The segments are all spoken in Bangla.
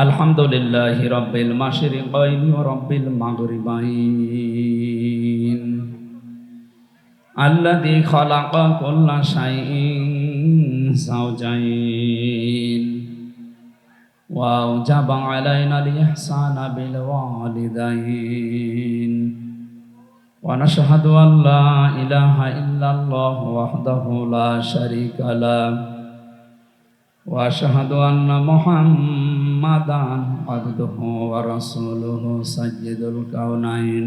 আলহামদুলিল্লাহি রাব্বিল মাশরিকাইন ওয়া রাব্বিল মাগরিবাইন আল্লাযী খালাকা কুল্লা শাইইন যাওজাইন ওয়া আওজাবা আলাইনাল ইহসানা বিল ওয়ালিদাইন ওয়া নাশহাদু আন লা ইলাহা ইল্লাল্লাহু ওয়াহদাহু লা শারীকা লাহু ওয়া আশহাদু আন্না মুহাম্মাদান আবদুহু ওয়া রাসূলুহু সাইয়্যিদুল কাওনাইন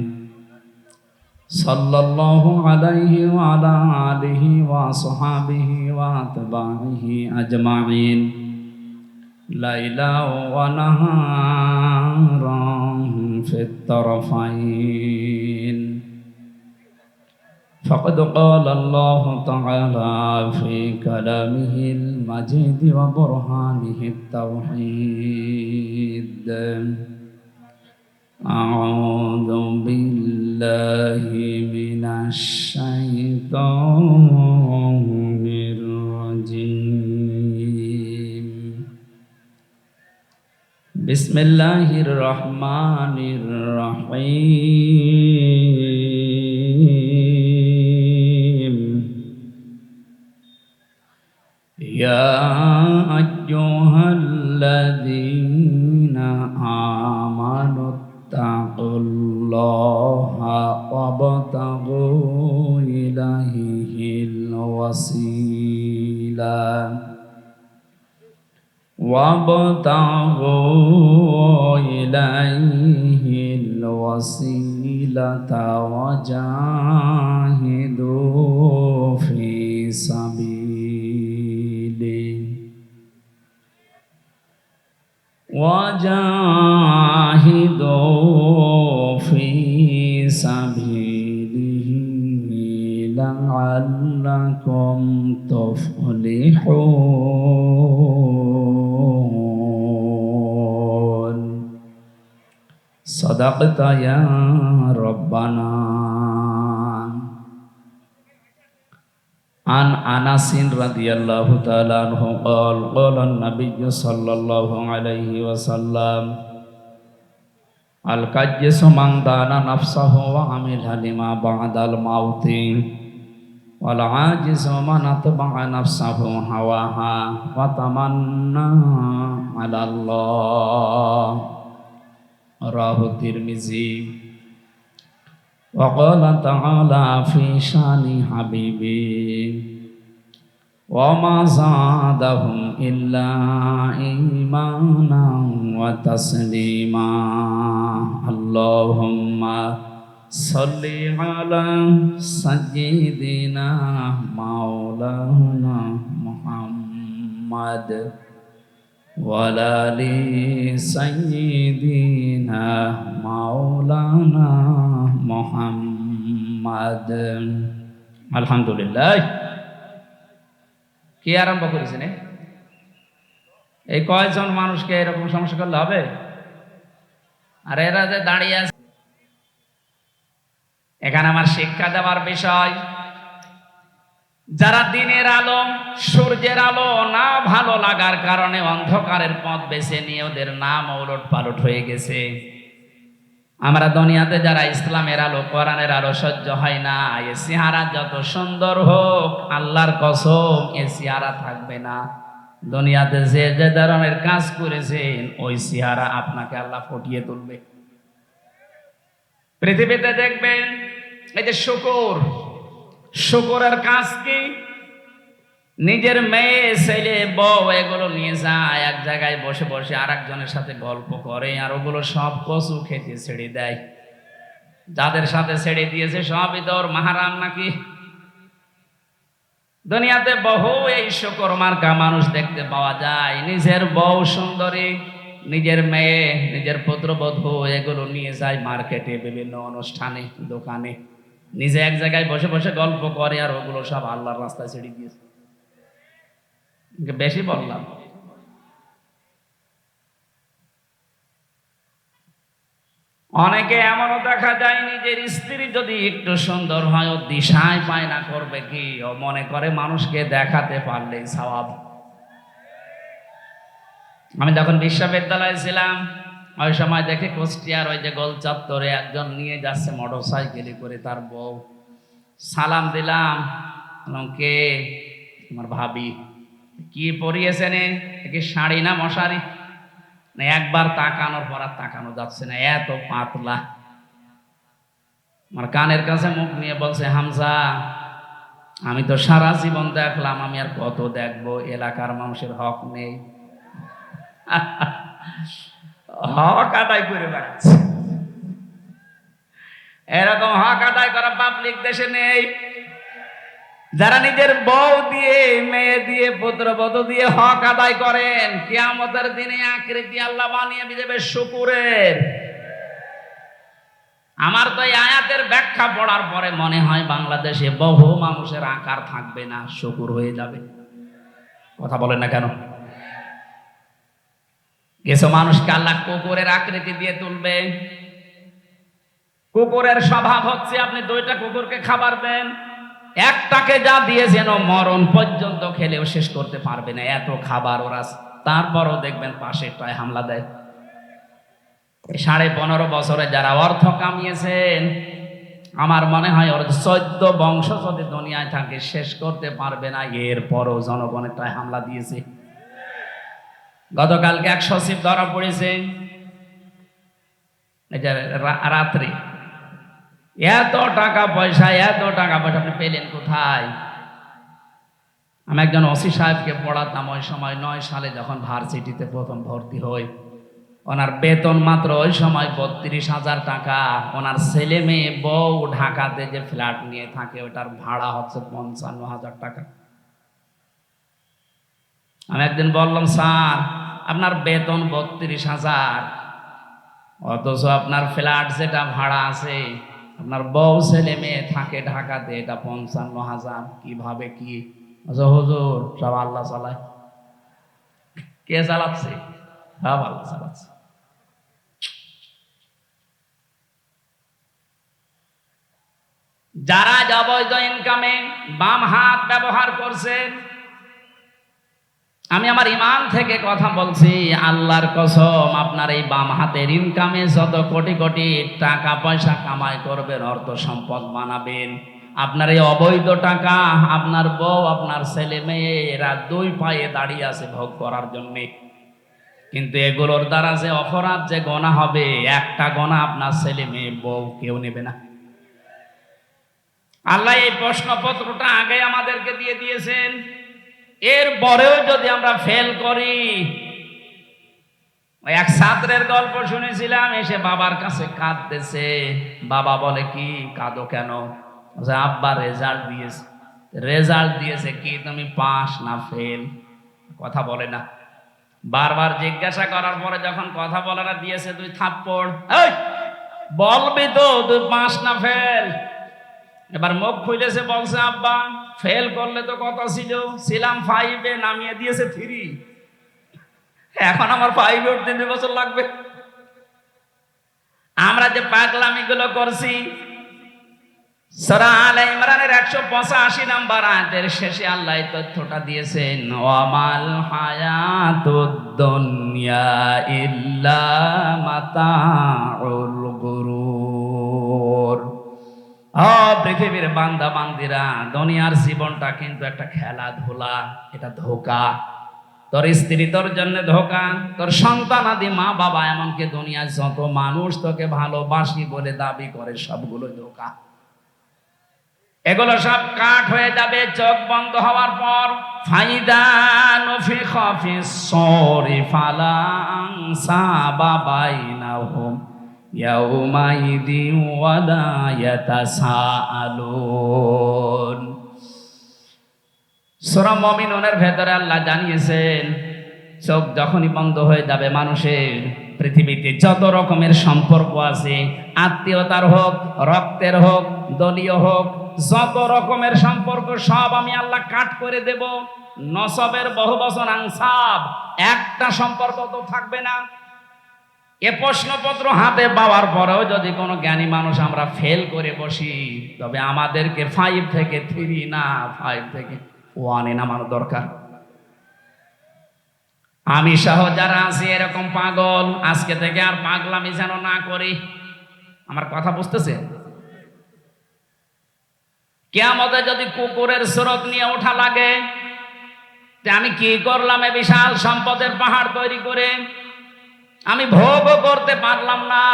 সাল্লাল্লাহু আলাইহি ওয়া আলা আলিহি ওয়া আসহাবিহি ওয়া আতবাইহি আজমাইন লাইলা ওয়া নাহারান ফিত তারফাইন فقد قال الله تعالى في كلامه المجيد وبرهانه التوحيد أعوذ بالله من الشيطان الرجيم بسم الله الرحمن الرحيم يا أيها الذين آمنوا اتقوا الله وابتغوا إليه الوسيلة وجاهدوا في سبيله لعلكم تفلحون صدقت يا ربنا عن أنس رضي الله تعالى عنه قال قال النبي صلى الله عليه وسلم الكيس من دان نفسه وعمل لما بعد الموت والعاجز من اتبع نفسه هواها وتمنى على الله رواه الترمذي وقال تعالى في شان حبيبي وما زادهم إلا إيمانا وتسليما اللهم صل على سيدنا مولانا محمد وعلى آل سيدنا مولانا محمد الحمد لله কি আরম্ভ করেছেন এই কয়জন মানুষকে এরকম সমস্যা করলে হবে? আর এরা যে দাঁড়িয়ে আছে এখানে আমার শিক্ষা দেওয়ার বিষয়, যারা দিনের আলো সূর্যের আলো না ভালো লাগার কারণে অন্ধকারের পথ বেছে নিয়ে ওদের নাম ওলট পালট হয়ে গেছে। আমরা দুনিয়াতে যারা ইসলামের আলো কোরআনের আলো সহ্য হয় না, এ চেহারা যত সুন্দর হোক আল্লাহর কসম এ চেহারা থাকবে না। দুনিয়াতে যে যে ধরনের কাজ করেছেন ওই চেহারা আপনাকে আল্লাহ ফুটিয়ে তুলবে। পৃথিবীতে দেখবেন এই যে শুকরের কাজ কি, নিজের মেয়ে ছেলে বউ এগুলো নিয়ে যায় এক জায়গায় বসে বসে আর একজনের সাথে গল্প করে, আর ওগুলো সব কচু খেতে ছেড়ে দেয়। যাদের সাথে ছেড়ে দিয়েছে সবই তো ওর মাহারাম নাকি? দুনিয়াতে বহু এই শুকর মার্কা মানুষ দেখতে পাওয়া যায়। নিজের বউ সুন্দরী, নিজের মেয়ে, নিজের পুত্রবধূ এগুলো নিয়ে যায় মার্কেটে, বিভিন্ন অনুষ্ঠানে, দোকানে, নিজে এক জায়গায় বসে বসে গল্প করে, আর ওগুলো সব আল্লাহর রাস্তায় ছেড়ে দিয়েছে। বেশি বললাম? অনেকে এমনও দেখা যায় নিজের স্ত্রী যদি একটু সুন্দর হয় ও দিশায় পায় না করবে কি, ও মনে করে মানুষকে দেখাতে পারলেই সওয়াব। আমি যখন বিশ্ববিদ্যালয়ে ছিলাম ওই সময় দেখে কুষ্টিয়ার ওই যে গোল চত্বরে একজন নিয়ে যাচ্ছে মোটর সাইকেলে করে তার বউ। সালাম দিলাম, বললাম, কে? তোমার ভাবি। কি পরিয়েছেন? কি শাড়ি না মশারি? না, একবার তাকানোর পর আর তাকানো যাচ্ছে না, এত পাতলা। আমার কানের কাছে মুখ নিয়ে বলছে, হামজা, আমি তো সারা জীবন দেখলাম, আমি আর কত দেখবো? এলাকার মানুষের হক নেই? হক আদায় করে বেড়াচ্ছে। এরকম হক আদায় করা পাবলিক দেশে নেই। যারা নিজের বউ দিয়ে, মেয়ে দিয়ে, পুত্রবধূ দিয়ে হক আদায় করেন, কিয়ামতের দিনে আকৃতি আল্লাহ বানিয়ে দেবে শুকুরের। আমার তো এই আয়াতের ব্যাখ্যা পড়ার পরে মনে হয় বাংলাদেশে বহু মানুষের আকার থাকবে না, শুকুর হয়ে যাবে। কথা বলেন না কেন? কিছু মানুষকে আল্লাহ কুকুরের আকৃতি দিয়ে তুলবে। কুকুরের স্বভাব হচ্ছে আপনি দুইটা কুকুরকে খাবার দেন, একটাকে যা দিয়েছেন ও মরণ পর্যন্ত খেলেও শেষ করতে পারবে না, এত খাবার ওরা। তারপরও দেখবেন পাশেরটায় হামলা দেয়। 15.5 বছরে যারা অর্থ কামিয়েছেন, আমার মনে হয় ওর 14 বংশ যদি দুনিয়ায় থাকে শেষ করতে পারবে না, এরপরও জনগণেরটায় হামলা দিয়েছে। গতকালকে এক সচিব ধরা পড়েছে, এই যে রাত্রে। এত টাকা পয়সা আপনি পেলেন কোথায়? আমি একজন ওসি সাহেবকে পড়াতাম ওই সময় 9 সালে যখন ভার্সিটিতে প্রথম ভর্তি হই। ওনার বেতন মাত্র ওই সময় 32,000 টাকা। ওনার ছেলে মেয়ে বউ ঢাকাতে যে ফ্ল্যাট নিয়ে থাকে ওটার ভাড়া হচ্ছে 55,000 টাকা। আমি একদিন বললাম, স্যার আপনার বেতন 32,000, অথচ আপনার ফ্ল্যাট যেটা ভাড়া আছে, আপনার বউ ছেলে মেয়ে থাকে ঢাকাতে, এটা 55,000, কিভাবে কি? হুজুর, সব আল্লাহ চালায়। কে চালাচ্ছে? সব আল্লাহ চালাচ্ছে। যারা অবৈধ ইনকামে বাম হাত ব্যবহার করছেন, আমি আমার ঈমান থেকে কথা বলছি, আল্লাহর কসম, আপনার এই বাম হাতের ইনকামে যত কোটি কোটি টাকা পয়সা কামাই করবেন, অর্থ সম্পদ বানাবেন, আপনার এই অবৈধ টাকা আপনার বউ, আপনার ছেলে মেয়ে এরা 2 পায়ে দাঁড়িয়ে আছে ভোগ করার জন্য। কিন্তু এগুলোর দ্বারা যে অপরাধ, যে গোনা হবে, একটা গোনা আপনার ছেলে মেয়ে বউ কেউ নেবে না। আল্লাহ এই প্রশ্নপত্রটা আগে আমাদেরকে দিয়ে দিয়েছেন। এরপরেও যদি আমরা ফেল করি, এক ছাত্রের গল্প শুনেছিলাম, এসে বাবার কাছে কাঁদতেছে। বাবা বলে, কি কাঁদো কেন? আব্বা রেজাল্ট দিয়েছে কি, তুমি পাস না ফেল? কথা বলে না। বারবার জিজ্ঞাসা করার পরে যখন কথা বলে না, দিয়েছে 2 থাপ্পড়। বলবি তো তুই পাস না ফেল? এবার মুখ খুলেছে, বলছে, আব্বা ফেল করলে তো কথা ছিলাম 5-এ, নামিয়ে দিয়েছে 3। এখন আমার 5-এ উঠতে 2 বছর লাগবে। আমরা যে পাগলামি গুলো করছি, সূরা আলে ইমরানের 185 নম্বর আয়াতের শেষে আল্লাহ এই তথ্যটা দিয়েছেন, ওয়ামাল হায়াতুদ দুনিয়া ইল্লা মাতাউল গুরুর। পৃথিবীর বান্দা বান্দিরা, দুনিয়ার জীবনটা কিন্তু একটা খেলাধুলা, এটা ধোঁকা। তোর স্ত্রী তোর জন্য ধোঁকা, তোর সন্তানাদি মা বাবা, এমনকি দুনিয়ার যত মানুষ তোকে ভালোবাসি বলে দাবি করে, সবগুলো ধোঁকা। এগুলো সব কাট হয়ে যাবে চোখ বন্ধ হওয়ার পর। ফাইদা নুফিখা ফিস-সূরি ফালা আনসাবা বাইনাহুম ইয়াউমাইদিন ওয়ালা ইয়াতাসাআলুন। সূরা মুমিনুনের ভেতরে আল্লাহ জানিয়েছেন, চোখ যখনই বন্ধ হয়ে যাবে, মানুষের পৃথিবীতে যত রকমের সম্পর্ক আছে, আত্মীয়তার হোক, রক্তের হোক, দলীয় হোক, যত রকমের সম্পর্ক সব আমি আল্লাহ কাট করে দেব। নসবের বহু বচন আনসাব, একটা সম্পর্ক তো থাকবে না। এ প্রশ্নপত্র হাতে পাওয়ার পরেও যদি কোনো জ্ঞানী মানুষ আমরা ফেল করে বসি, তবে আমাদেরকে 5 থেকে 3 না, 5 থেকে 1-এ নামানো দরকার। আমি সহ যারা আছি এরকম পাগল, আজকে থেকে আর পাগলামি যেন না করি। আমার কথা বুঝতেছে? কিয়ামতে যদি কুকুরের সুরত নিয়ে ওঠা লাগে, আমি কি করলাম এ বিশাল সম্পদের পাহাড় তৈরি করে, আমি ভোগও করতে পারলাম না।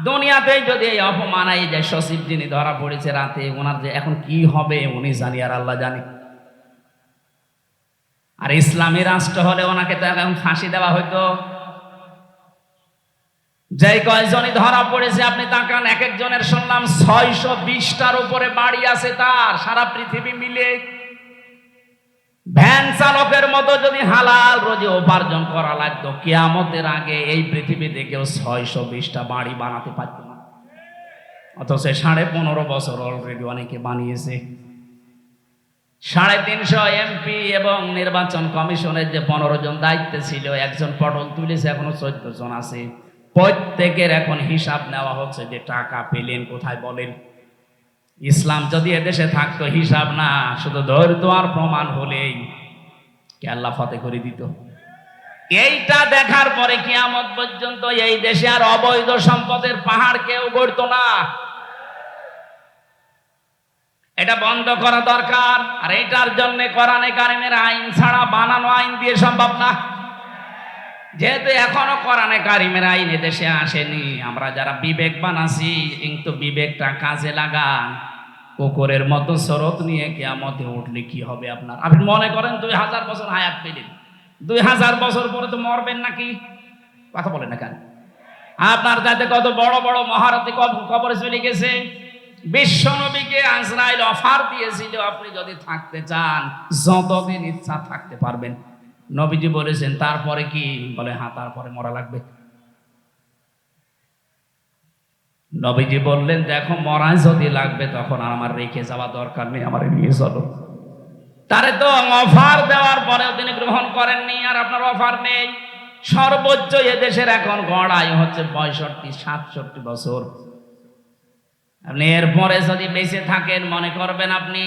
দুনিয়াতে যদি এই অপমান, এই যে সচিব যিনি ধরা পড়েছে রাতে, ওনার যে এখন কি হবে উনি জানি আর আল্লাহ জানে। আর ইসলামী রাষ্ট্র হলে ওনাকে তো এখন ফাঁসি দেওয়া হইতো। যে কয়জনই ধরা পড়েছে আপনি তাকান, এক একজনের শুনলাম 620টার উপরে বাড়ি আছে তার, সারা পৃথিবী মিলে। ভ্যান চালকের মতো যদি হালাল রোজে উপার্জন করা লাগতো, কিয়ামতের আগে এই পৃথিবীতে কেউ 620টা বাড়ি বানাতে পারত না। অথচ 15.5 বছর অলরেডি অনেকে বানিয়েছে। 350 এমপি এবং নির্বাচন কমিশনের যে 15 জন দায়িত্বে ছিল, একজন পটল তুলেছে, এখনো 14 জন আছে। প্রত্যেকের এখন হিসাব নেওয়া হচ্ছে যে টাকা পেলেন কোথায় বলেন। ইসলাম যদি এদেশে থাকতো, হিসাব না, শুধু ধৈর্য আর প্রমাণ হলেই কে আল্লাহ ফতে করে দিত। এইটা দেখার পরে কিয়ামত পর্যন্ত এই দেশে আর অবৈধ সম্পদের পাহাড় কেউ গড়তো না। এটা বন্ধ করা দরকার। আর এটার জন্য কোরআনে কারিমের আইন ছাড়া বানানো আইন দিয়ে সম্ভব না। যেহেতু এখনো কোরআনে কারিমের আইন এদেশে আসেনি, আমরা যারা বিবেকবান আছি, কিন্তু বিবেকটা কাজে লাগান। কুকুরের মতো শরৎ নিয়ে কিয়ামতে উঠলে কি হবে আপনার? আপনি মনে করেন 2000 বছর হায়াত পেলেন, 2000 বছর পরে তো মরবেন নাকি? কথা বলেন না কেন? আপনার যাতে কত বড় বড় মহারথী কবরে চলে গেছে। বিশ্ব নবীকে আজরাইল অফার দিয়েছিল, আপনি যদি থাকতে চান যতদিন ইচ্ছা থাকতে পারবেন। নবীজি বলেছেন তারপরে কি? বলে হ্যাঁ, তারপরে মরা লাগবে। নবীজি বললেন দেখো, মরা যদি লাগবে তখন আর আমার রেখে যাওয়া দরকার নেই, আমার নিয়ে চলো। তারে তো অফার দেওয়ার পরেও তিনি গ্রহণ করেননি, আর আপনার অফার নেই। সর্বোচ্চ এদেশের এখন গড় আয়ু হচ্ছে 65-67 বছর। আপনি এরপরে যদি বেঁচে থাকেন, মনে করবেন আপনি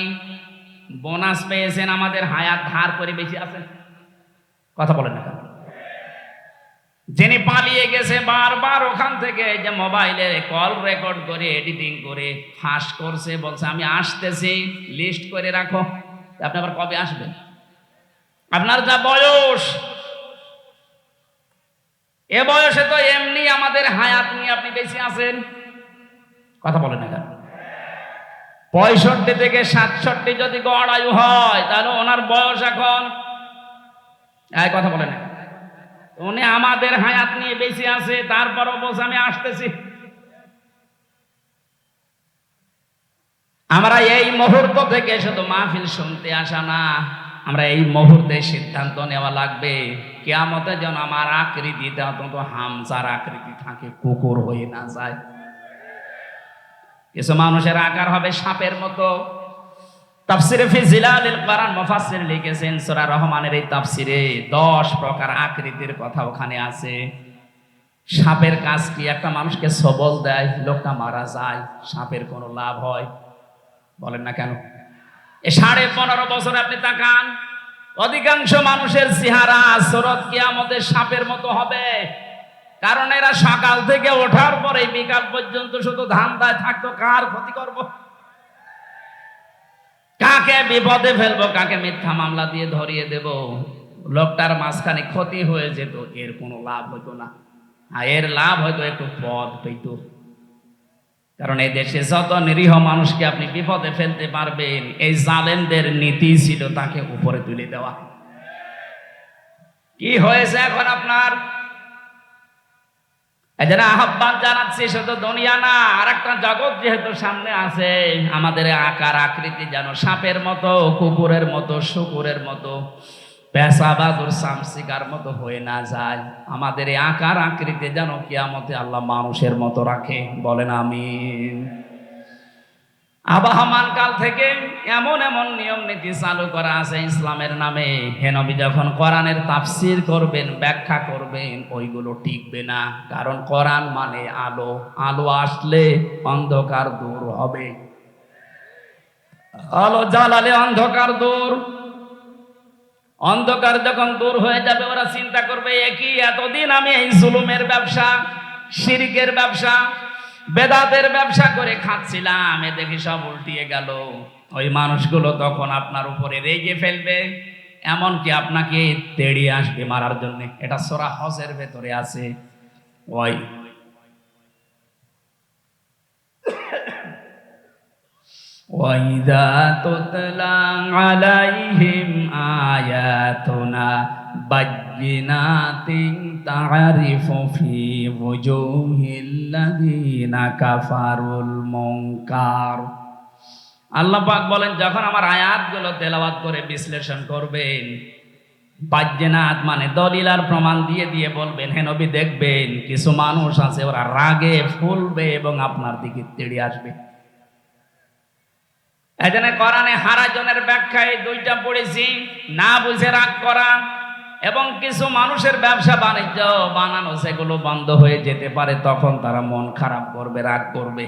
বোনাস পেয়েছেন, আমাদের হায়াত ধার করে বেঁচে আছেন। কথা বলেন না কেন? যিনি পালিয়ে গেছে বারবার ওখান থেকে, যে মোবাইলে কল রেকর্ড করে এডিটিং করে ফাঁস করছে, বলছে আমি আসতেছি, লিস্ট করে রাখো। আপনি আবার কবে আসবেন? আপনার যা বয়স, এ বয়সে তো এমনি আমাদের হায়াত নিয়ে আপনি বেঁচে আছেন। কথা বলেন না কেন? 65 থেকে 67 যদি গড় আয়ু হয়, তাহলে ওনার বয়স এখন, কথা বলেন না, উনি আমাদের হায়াত নিয়ে বেঁচে আছে, তারপরও বলছে আমি আসতেছি। আমরা এই মুহূর্ত থেকে শুধু মাহফিল শুনতে আসা না, আমরা এই মুহূর্তে সিদ্ধান্ত নেওয়া লাগবে কিয়ামতে যেন আমার আকৃতিটা অন্তত হামজার আকৃতি থাকে, কুকুর হয়ে না যায়। কিছু মানুষের আকার হবে সাপের মতো। তাফসিরে ফি জিলালিল কোরআন মুফাসসির লিখেছেন, সূরা রহমানের এই তাফসিরে 10 প্রকার আকৃতির কথা ওখানে আছে। সাপের কাজ কি? একটা মানুষকে সবল দেয়, লোকটা মারা যায়, সাপের কোনো লাভ হয়? বলেন না কেন? এই 15.5 বছর আপনি তাকান, অধিকাংশ মানুষের চেহারা সুরত কিয়ামতের সাপের মতো হবে। কারণ এরা সকাল থেকে ওঠার পরে বিকাল পর্যন্ত শুধু ধান্দায় থাকতো, কার ক্ষতি করব, কাকে বিপদে ফেলবো, কাকে মিথ্যা মামলা দিয়ে ধরিয়ে দেব। লোকটার মাঝখানে ক্ষতি হয়ে যেত, এর কোনো লাভ হতো না। আর এর লাভ হয়তো একটু পদ পেত। কারণ এই দেশে যত নিরীহ মানুষকে আপনি বিপদে ফেলতে পারবেন, এই জালেমদের নীতি ছিল তাকে উপরে তুলে দেওয়া। কি হয়েছে এখন আপনার? এজন্য আহ্বান জানাচ্ছি, শুধু দুনিয়া না, আর একটা জগৎ যেহেতু সামনে আছে, আমাদের আকার আকৃতি যেন সাপের মতো, কুকুরের মতো, শুকুরের মতো, পেশাবাদুর সামসিকার মতো হয়ে না যায়। আমাদের এই আকার আকৃতি যেন কিয়ামতে আল্লাহ মানুষের মতো রাখে। বলেন আমিন। আবহমান কাল থেকে এমন এমন নিয়ম নীতি চালু করা আছে ইসলামের নামে, হে নবী যখন কোরআনের তাফসীর করবেন, ব্যাখ্যা করবেন, ওইগুলো টিকবে না। কারণ কোরআন মানে আলো, আলো আসলে অন্ধকার দূর হবে, আলো জ্বালালে অন্ধকার দূর। অন্ধকার যখন দূর হয়ে যাবে ওরা চিন্তা করবে একই এতদিন আমি এই জুলুমের ব্যবসা, শিরকের ব্যবসা, বেদাতের ব্যবসা করে খাচ্ছিলাম, এ দেখি সব উল্টিয়ে গেল। ওই মানুষগুলো তখন আপনার উপরে রেগে ফেলবে, এমনকি আপনাকে তেড়িয়ে আসবে মারার জন্য। এটা সূরা হজের ভেতরে আছে। ওই وَإِذَا تُتْلَى عَلَيْهِمْ آيَاتُنَا بَيِّنَاتٍ تَعْرِفُ فِي وُجُوهِ الَّذِينَ كَفَرُوا الْمُنكَرَ। আল্লাহ পাক বলেন, যখন আমার আয়াতগুলো তেলাওয়াত করে বিশ্লেষণ করবেন, বাজ্যেনাত মানে দলিল আর প্রমাণ দিয়ে দিয়ে বলবেন, হে নবী দেখবেন কিছু মানুষ আছে ওরা রাগে ফুলবে এবং আপনার দিকে তেড়ে আসবে। এজন্য কোরআনে হারাজনের ব্যাখ্যায় দুইটা পড়েছি, না বুঝে রাগ করা এবং কিছু মানুষের ব্যবসা বাণিজ্য বানানো সেগুলো বন্ধ হয়ে যেতে পারে, তখন তারা মন খারাপ করবে, রাগ করবে।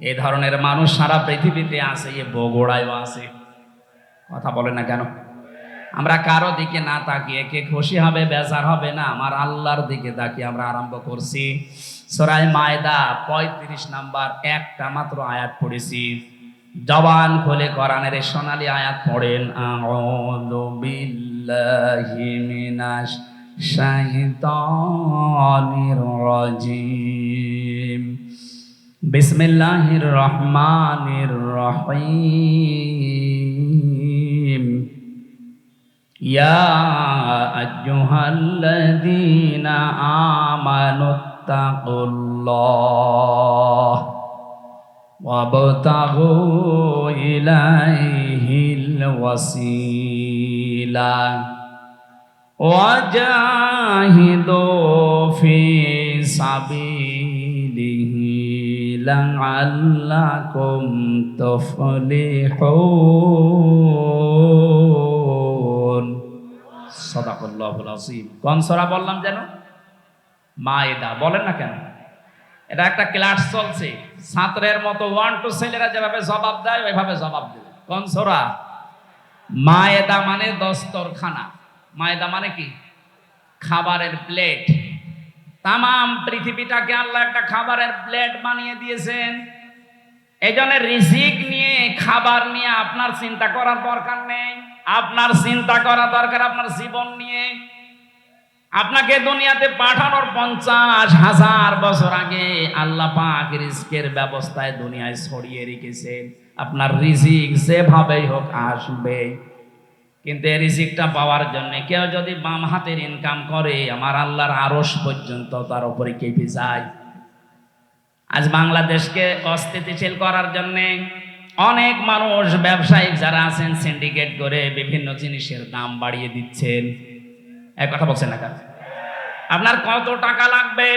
এই ধরনের মানুষ সারা পৃথিবীতে আছে, এ বগুড়ায়ও আছে। কথা বলে না কেন? আমরা কারো দিকে না তাকিয়ে কে খুশি হবে বেজার হবে না, আমার আল্লাহর দিকে তাকিয়ে আমরা আরম্ভ করছি। সূরা মায়দা 35 নাম্বার একটা মাত্র আয়াত পড়েছি। জবান খুলে কোরআনের সোনালী আয়াত পড়েন, আউযু বিল্লাহি মিনাশ শাইতানির রাজিম, বিসমিল্লাহির রহমানির রহিম, ইয়া আইয়ুহাল্লাযীনা আমানুত্তাকুল্লাহ ওয়াবতাগু ইলাইহিল ওয়াসিলা ওয়াজাহিদু ফি সাবিলিহি লাআল্লাকুম তুফলিহুন। সাদাকাল্লাহুল আযীম। কোন সূরা বললাম যেন? মায়েদা। বলেন না কেন? এটা একটা ক্লাস চলছে, ছাত্রের মতো 1 2 ছেলেরা যেভাবে জবাব দেয় ওইভাবে জবাব দেবে। কোন সূরা? মায়েদা মানে দস্তরখানা। মায়েদা মানে কি? খাবারের প্লেট। তামাম পৃথিবীটাকে আল্লাহ একটা খাবারের প্লেট বানিয়ে দিয়েছেন। এই জন্য রিজিক নিয়ে, খাবার নিয়ে আপনার চিন্তা করার দরকার নেই। আপনার চিন্তা করা দরকার আপনার জীবন নিয়ে। আপনাকে দুনিয়াতে পাঠানোর 50,000 বছর আগে আল্লাহ পাক রিজিকের ব্যবস্থায় দুনিয়ায় ছড়িয়ে রেখেছেন। আপনার রিজিক যেভাবেই হোক আসবে, কিন্তু এই রিজিকটা পাওয়ার জন্য কেউ যদি বাম হাতের ইনকাম করে, আমার আল্লাহর আরশ পর্যন্ত তার উপরে কেঁপে যায়। আজ বাংলাদেশকে অস্থিতিশীল করার জন্য অনেক মানুষ, ব্যবসায়িক যারা আছেন, সিন্ডিকেট করে বিভিন্ন জিনিসের দাম বাড়িয়ে দিচ্ছেন। এক কথা বলছেন না কেন? আপনার কত টাকা লাগবে?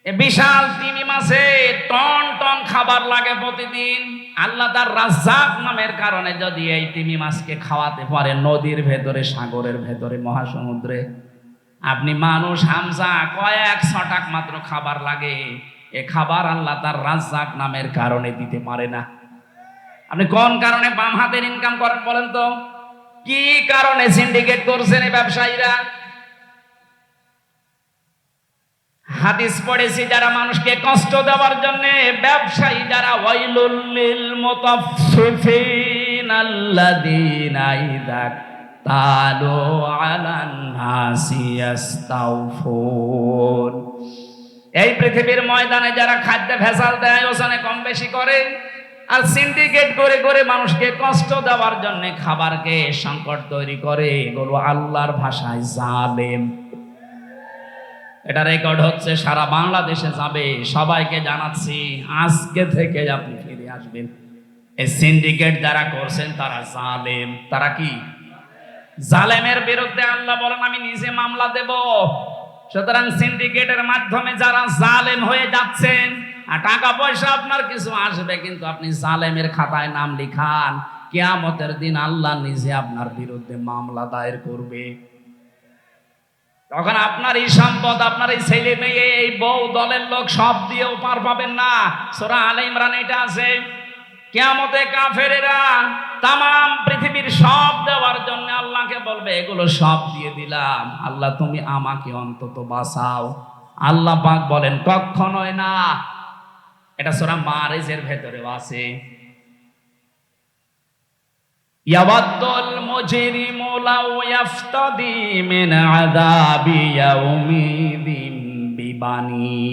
বিশাল তিমি মাছে টন টন খাবার লাগে প্রতিদিন। আল্লাহ তার রাজ্জাক নামের কারণে যদি এই তিমি মাছকে খাওয়াতে পারে নদীর ভেতরে, সাগরের ভেতরে, মহাসমুদ্রে, আপনি মানুষ হামজা কয়েক ছটাক মাত্র খাবার লাগে, এ খাবার আল্লাহ তার রাজ্জাক নামের কারণে দিতে পারে না। আপনি কোন কারণে বাম হাতের ইনকাম করেন বলেন তো? কি কারণে সিন্ডিকেট করছেন এই ব্যবসায়ীরা? হাদিস পড়েছি, যারা মানুষকে কষ্ট দেওয়ার জন্য ব্যবসায়ী যারা, ওয়াইলুল লিল মুতাফফিফিন আল্লাযীনা ইযা তালু আলান নাসি ইস্তাওফুন। এই পৃথিবীর ময়দানে যারা খাদ্যে ভেজাল দেয়, ওজনে কম বেশি করে, আর সিন্ডিকেট করে করে মানুষকে কষ্ট দেওয়ার জন্য খাবারকে সংকট তৈরি করে, এগুলো আল্লাহর ভাষায় জালেম। এটা রেকর্ড হচ্ছে, সারা বাংলাদেশে যাবে। সবাইকে জানাচ্ছি, আজকে থেকে আপনি ফিরে আসবেন। এই সিন্ডিকেট যারা করছেন তারা জালেম। তারা কি? জালেমের বিরুদ্ধে আল্লাহ বলেন আমি নিজে মামলা দেব। সুতরাং সিন্ডিকেটের মাধ্যমে যারা জালেম হয়ে যাচ্ছেন, আর টাকা পয়সা আপনার কিছু আসবে, কিন্তু আপনি জালেমের খাতায় নাম লিখান, কিয়ামতের দিন আল্লাহ নিজে আপনার বিরুদ্ধে মামলা দায়ের করবে। তখন আপনার এই সম্পদ, আপনার এই ছেলে মেয়ে, এই বউ, দলের লোক সব দিয়েও পার পাবেন না। সূরা আলে ইমরান এটা আছে, কিয়ামতে কাফেরেরা তামাম পৃথিবীর সব দেওয়ার জন্য আল্লাহকে বলবে এগুলো সব দিয়ে দিলাম, আল্লাহ তুমি আমাকে অন্তত বাঁচাও। আল্লাহ পাক বলেন কখনোই না। এটা সূরা মারিজের ভেতরেও আছে। ইয়াওয়াদ্দুল মুজরিমু লাউ ইয়াফতাদি মিন আযাবি ইয়াউমিদিন বিবানি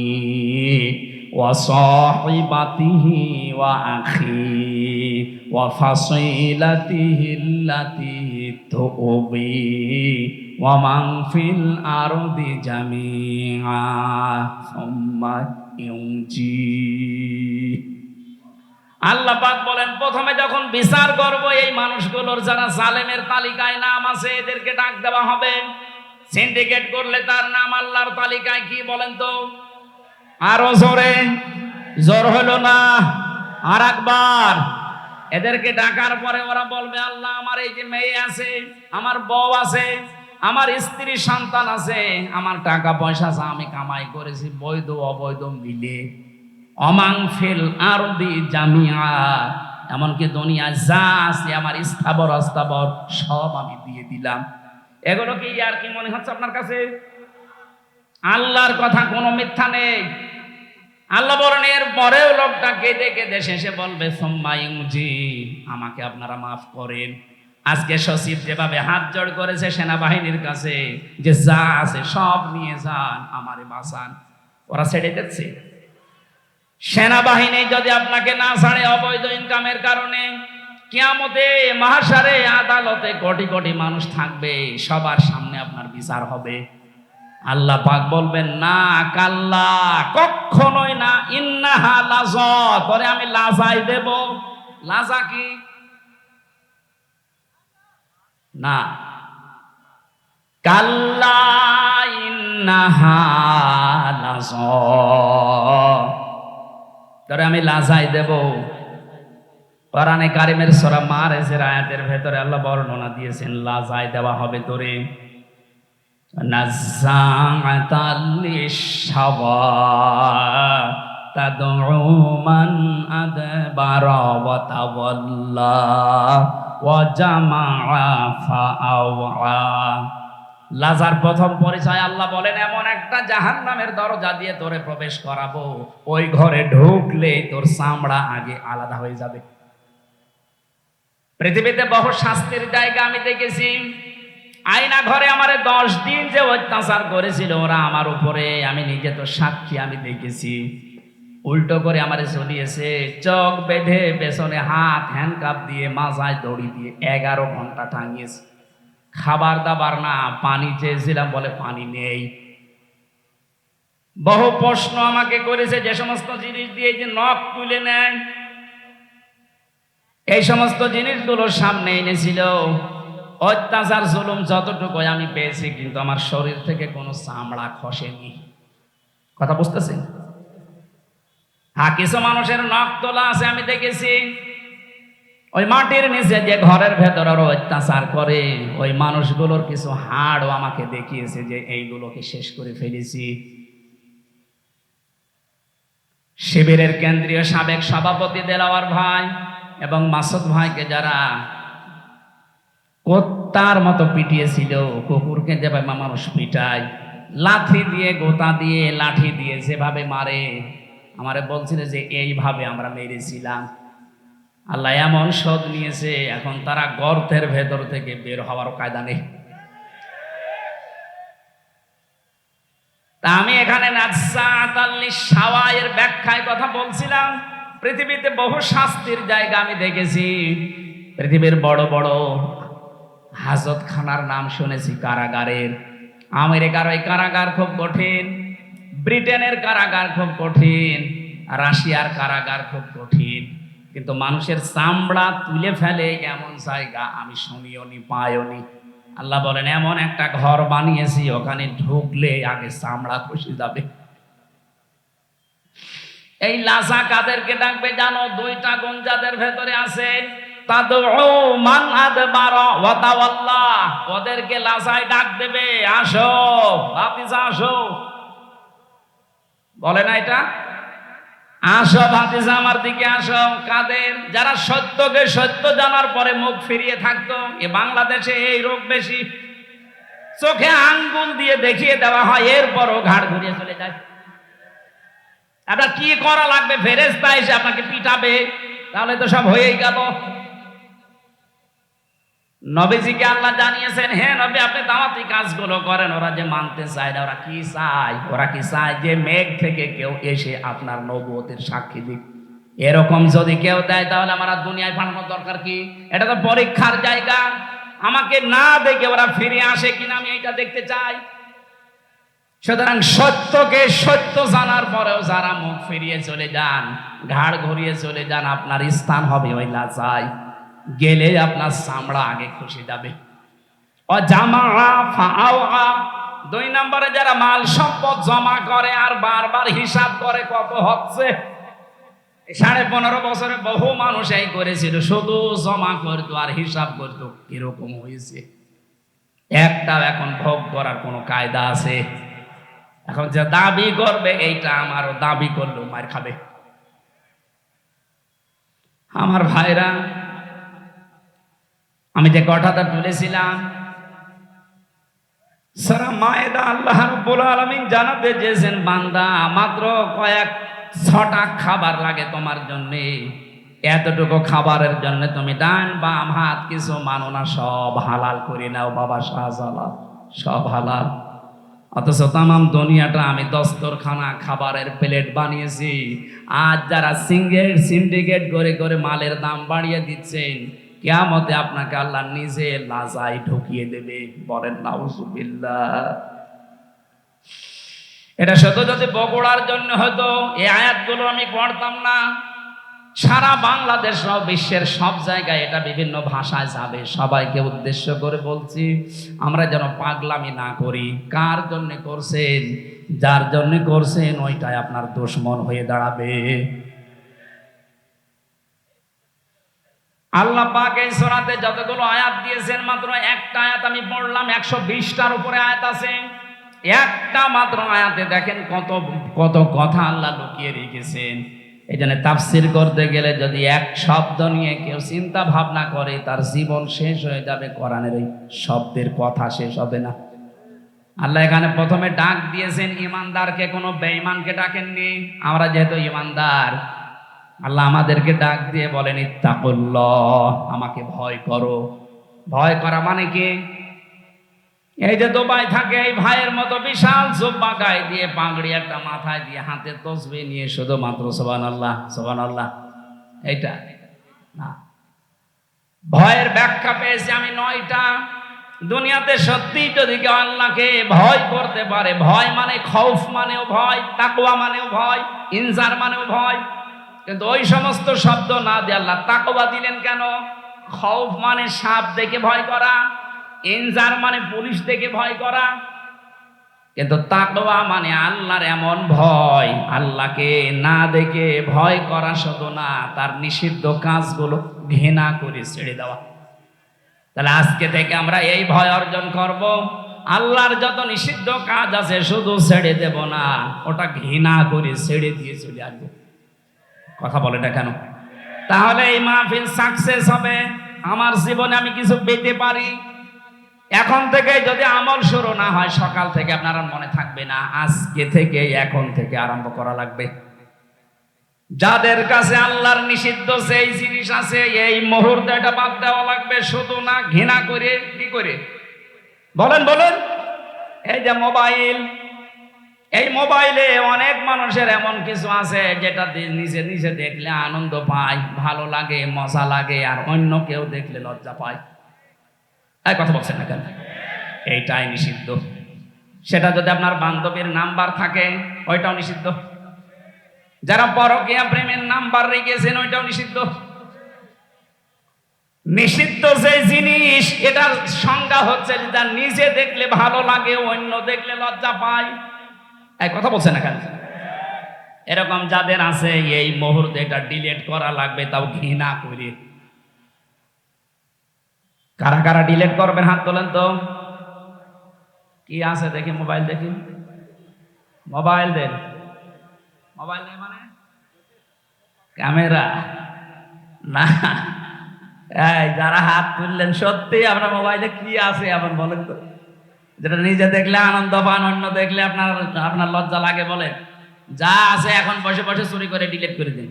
ওয়া সাহিবাতিহি ওয়া আখি ওয়া ফাসিলাতিহি আল্লাতী তুবি ওয়া মান ফিল আরদি জামিআ সুম্মা ইউনজি। আল্লাহ পাক বলেন প্রথমে যখন বিচার করব এই মানুষগুলোর যারা জালেমের তালিকায় নাম আছে এদেরকে ডাক দেওয়া হবে। সিন্ডিকেট করলে তার নাম আল্লাহর তালিকায় কি বলেন তো? আরো জোরে, জোর হলো না, আর একবার। এদেরকে ডাকার পরে ওরা বলবে আল্লাহ আমার এই যে মেয়ে আছে, আমার বউ আছে, আমার স্ত্রী সন্তান আছে, আমার টাকা পয়সা আছে, আমি কামাই করেছি বৈধ অবৈধ মিলে, অমাং ফিল আরদি জামিআ, এমনকি দুনিয়া যা আছে আমার স্থাবর অস্থাবর সব আমি দিয়ে দিলাম। এগুলো কি আর কি মনে হচ্ছে আপনার কাছে? আল্লাহর কথা কোনো মিথ্যা নেই। আল্লাহ বলেন এর পরেও লোকটা কেঁদে কেঁদে শেষে বলবে সুম্মা ইউনজি, আমাকে আপনারা মাফ করেন। আজকে সচিব যেভাবে হাত জোড় করেছে সেনাবাহিনীর কাছে যে যা আছে সব নিয়ে যান, আমারে বাঁচান, ওরা ছেড়ে দিচ্ছে। সেনাবাহিনী যদি আপনাকে না ছাড়ে অবৈধ ইনকামের কারণে, কিয়ামতে মাহশারে আদালতে কোটি কোটি মানুষ থাকবে, সবার সামনে আপনার বিচার হবে। আল্লাহ পাক বলবেন না কাল্লা, কখনোই না, ইন্নাহা লাযা, পরে আমি লাজাই দেব। লাজা কি? না, কাল্লা ইন্নাহা লাযা, তবে আমি লাজাই দেব। কোরআনে কারিমের সূরা মারিজের আয়াতের ভেতরে আল্লাহ বর্ণনা দিয়েছেন লাজাই দেওয়া হবে তোরে। নাযাআতাল লিশাওয়া তাদউ মান আদবারা ওয়া তাওয়াল্লা ওয়া জামাআ ফাআওয়া। লাজার প্রথম পরিচয় আল্লাহ বলেন এমন একটা জাহান্নামের দরজা দিয়ে তোরে প্রবেশ করাবো, ওই ঘরে ঢুকলে তোর চামড়া আগে আলাদা হয়ে যাবে। পৃথিবীতে বহু শাস্তির জায়গা আমি দেখেছি। আয়না ঘরে আমারে 10 দিন যে অত্যাচার করেছিল ওরা আমার উপরে, আমি নিজে তো সাক্ষী, আমি দেখেছি। উল্টো করে আমারে ঝুলিয়েছে, চোখ বেঁধে পেছনে হাত হ্যান্ডকাপ দিয়ে মাজায় দড়ি দিয়ে 11 ঘন্টা টাঙিয়েছে। খাবার দাবার না, পানি চেয়েছিলাম বলে পানি নেই। বহু প্রশ্ন আমাকে করেছে, যে সমস্ত জিনিস দিয়ে যে নখ তুলে নেয়, এই সমস্ত জিনিসগুলোর সামনে এনেছিল। অত্যাচার জুলুম যতটুকু আমি পেয়েছি, কিন্তু আমার শরীর থেকে কোনো চামড়া খসেনি। কথা বুঝতেছেন? হ্যাঁ, কিছু মানুষের নখ তোলা আছে আমি দেখেছি। ওই মাটির নিচে যে ঘরের ভেতর আরো অত্যাচার করে, ওই মানুষগুলোর কিছু হাড়ও আমাকে দেখিয়েছে যে এইগুলোকে শেষ করে ফেলেছি। শিবিরের কেন্দ্রীয় সাবেক সভাপতি দেলাওয়ার ভাই এবং মাসুদ ভাইকে যারা কুত্তার মতো পিটিয়েছিল, কুকুরকে যেভাবে মানুষ পিটায়, লাঠি দিয়ে, গোতা দিয়ে, লাঠি দিয়ে যেভাবে মারে, আমারে বলছিল যে এইভাবে আমরা মেরেছিলাম। আল্লাহ এমন শোধ নিয়েছে, এখন তারা গর্তের ভেতর থেকে বের হওয়ার কায়দা নেই। তা আমি এখানে নাযাআতাল লিশাওয়া এর ব্যাখ্যায় কথা বলছিলাম। পৃথিবীতে বহু শাস্তির জায়গা আমি দেখেছি। পৃথিবীর বড় বড় হাজতখানার নাম শুনেছি, কারাগারের। আমেরিকার ওই কারাগার খুব কঠিন, ব্রিটেনের কারাগার খুব কঠিন, রাশিয়ার কারাগার খুব কঠিন, কিন্তু মানুষের চামড়া তুলে ফেলে এমন জায়গা আমি শুনিও নি, পাইও নি। আল্লাহ বলেন এমন একটা ঘর বানিয়েছি, ওখানে ঢুকলে আগে চামড়া খসে যাবে। এই লাজা কাদেরকে ডাকবে জানো? 2টা গুণ যাদের ভেতরে আছে, তাদউ মান আদবারা ওয়া তাওয়াল্লা, ওদেরকে লাজায় ডাক দেবে, আসো ভাতিজা আসো। বলে না এটা? আসো ভাতিজা, আমার দিকে আসো। কাদের? যারা সত্যকে সত্য জানার পরে মুখ ফিরিয়ে থাকতো। এ বাংলাদেশে এই রোগ বেশি। চোখে আঙ্গুল দিয়ে দেখিয়ে দেওয়া হয়, এরপরও ঘাড় ঘুরিয়ে চলে যায়। আপনার কি করা লাগবে? ফেরেশতা এসে আপনাকে পিটাবে, তাহলে তো সব হয়েই গেল। নবীজিকে আল্লাহ জানিয়েছেন, হে নবী, আপনি দাওয়াতি কাজগুলো করেন। ওরা যে মানতে চায় না, ওরা কি চায়? ওরা কি চায় যে মেঘ থেকে কেউ এসে আপনার নবুয়তের সাক্ষী দিক। এরকম যদি কেউ দেয়, তাহলে আমার আর দুনিয়ায় পাঠানোর দরকার কি? এটা তো পরীক্ষার জায়গা। আমাকে না দেখে ওরা ফিরে আসে কিনা, আমি এটা দেখতে চাই। সুতরাং সত্যকে সত্য জানার পরেও যারা মুখ ফিরিয়ে চলে যান, ঘাড় ঘুরিয়ে চলে যান, আপনার স্থান হবে ওই লাচায়। গেলে আপনার চামড়া আগে খসে যাবে। দুই নম্বরে যারা মাল সম্পদ জমা করে আর বারবার হিসাব করে কত হচ্ছে। 15.5 বছরে বহু মানুষ এই করেছিল, শুধু জমা করতো আর হিসাব করতো কিরকম হয়েছে। একটাও এখন ভোগ করার কোনো কায়দা আছে? এখন যে দাবি করবে এইটা আমারও, দাবি করলেও মার খাবে। আমার ভাইরা, আমি যে কথাটা তুলেছিলাম, সূরা মায়েদা আল্লাহ রাব্বুল আলামিন জানাতে চেয়েছেন, বান্দা মাত্র কয়েক 6টা খাবার লাগে তোমার জন্য। এতটুকু খাবারের জন্য তুমি ডান বাম হাত কিছু মানো না, সব হালাল করে নাও বাবা শাহজালাল, সব হালাল। অথচ তামাম দুনিয়াটা আমি দস্তরখানা খাবারের প্লেট বানিয়েছি। আজ যারা সিন্ডিকেট করে করে মালের দাম বাড়িয়ে দিচ্ছেন, কিয়ামতে আপনাকে আল্লাহ নিজে লাজায় ঢুকিয়ে দেবে। বলেন নাউজুবিল্লাহ। এটা শুধু যদি বগুড়ার জন্য হতো, এই আয়াতগুলো আমি পড়তাম না। সারা বাংলাদেশ সহ বিশ্বের সব জায়গায় এটা বিভিন্ন ভাষায় যাবে। সবাইকে উদ্দেশ্য করে বলছি, আমরা যেন পাগলামি না করি। কার জন্য করছেন? যার জন্য করছেন ওইটাই আপনার দুশমন হয়ে দাঁড়াবে। আল্লাহ পাক এই সূরাতে যতগুলো আয়াত দিয়েছেন, মাত্র একটা আয়াত আমি পড়লাম। 120টার উপরে আয়াত আছে। একটা মাত্র আয়াতে দেখেন কত কত কথা আল্লাহ লুকিয়ে রেখেছেন। এই জন্য তাফসির করতে গেলে যদি এক শব্দ নিয়ে কেউ চিন্তা ভাবনা করে, তার জীবন শেষ হয়ে যাবে। কোরআনের এই শব্দের কথা শেষ হবে না। আল্লাহ এখানে প্রথমে ডাক দিয়েছেন ইমানদারকে, কোনো বেঈমানকে ডাকেননি। আমরা যেহেতু ইমানদার, আল্লাহ আমাদেরকে ডাক দিয়ে বলেন ইত্তাকুল্লাহ, আমাকে ভয় করো। ভয় করা মানে কি? এই যে দুবাই থাকে, এই ভাইয়ের মতো বিশাল জুব্বা গায়ে দিয়ে, পাগড়ি একটা মাথায় দিয়ে, হাতে তসবিহ নিয়ে শুধুমাত্র সুবহানাল্লাহ সুবহানাল্লাহ, এইটা না। ভয়ের ব্যাখ্যা পেয়েছি আমি 9টা। দুনিয়াতে সত্যি যদি কেউ আল্লাহকে ভয় করতে পারে, ভয় মানে খৌফ মানেও ভয়, তাকওয়া মানেও ভয়, ইনজার মানেও ভয়। কিন্তু ওই সমস্ত শব্দ না দিয়ে আল্লাহ তাকওয়া দিলেন কেন? খৌফ মানে সাপ দেখে ভয় করা, ইনজার মানে পুলিশ দেখে ভয় করা। কিন্তু তাকওয়া মানে আল্লাহর এমন ভয়, আল্লাহকে না দেখে ভয় করা শুধু না, তার নিষিদ্ধ কাজগুলো ঘৃণা করে ছেড়ে দেওয়া। তাহলে আজকে থেকে আমরা এই ভয় অর্জন করব। আল্লাহর যত নিষিদ্ধ কাজ আছে শুধু ছেড়ে দেব না, ওটা ঘৃণা করে ছেড়ে দিয়ে চলে আসবো। কথা বলে না কেন? তাহলে এই মাহফিল সাকসেস হবে। আমার জীবনে আমি কিছু পেতে পারি। এখন থেকে যদি আমল শুরু না হয়, সকাল থেকে আপনার মনে থাকবে না। আজকে থেকে, এখন থেকে আরম্ভ করা লাগবে। যাদের কাছে আল্লাহর নিষিদ্ধ সেই জিনিস আছে, এই মুহূর্তে এটা বাদ দেওয়া লাগবে। শুধু না, ঘৃণা করে। কি করে? বলেন বলেন। এই যে মোবাইল, এই মোবাইলে অনেক মানুষের এমন কিছু আছে যেটা নিজে নিজে দেখলে আনন্দ পায়, ভালো লাগে, মজা লাগে, আর অন্য কেউ দেখলে লজ্জা পায়। এই কথা বলছেন না কেন? এইটাই নিষিদ্ধ। সেটা যদি আপনার বান্ধবীর নাম্বার থাকে, ওইটাও নিষিদ্ধ। যারা পরকীয়া প্রেমের নাম্বার রেখেছেন, ওইটাও নিষিদ্ধ। নিষিদ্ধ যে জিনিস, এটার সংজ্ঞা হচ্ছে যা নিজে দেখলে ভালো লাগে, অন্য দেখলে লজ্জা পায়। এই কথা বলছে না কেন? এরকম যাদের আছে, এই মুহূর্তে এটা ডিলিট করা লাগবে, তাও ঘৃণা করে। কারা কারা ডিলিট করবেন হাত তোলেন তো। কি আছে দেখি, মোবাইল দেখি, মোবাইল দেন। মোবাইল নেই মানে ক্যামেরা না, এই যারা হাত তুললেন সত্যি আপনার মোবাইলে কি আছে এমন বলেন তো, যেটা নিজে দেখলে আনন্দ পান, অন্য দেখলে আপনার আপনার লজ্জা লাগে? বলেন। যা আছে এখন বসে বসে চুরি করে ডিলিট করে দিন।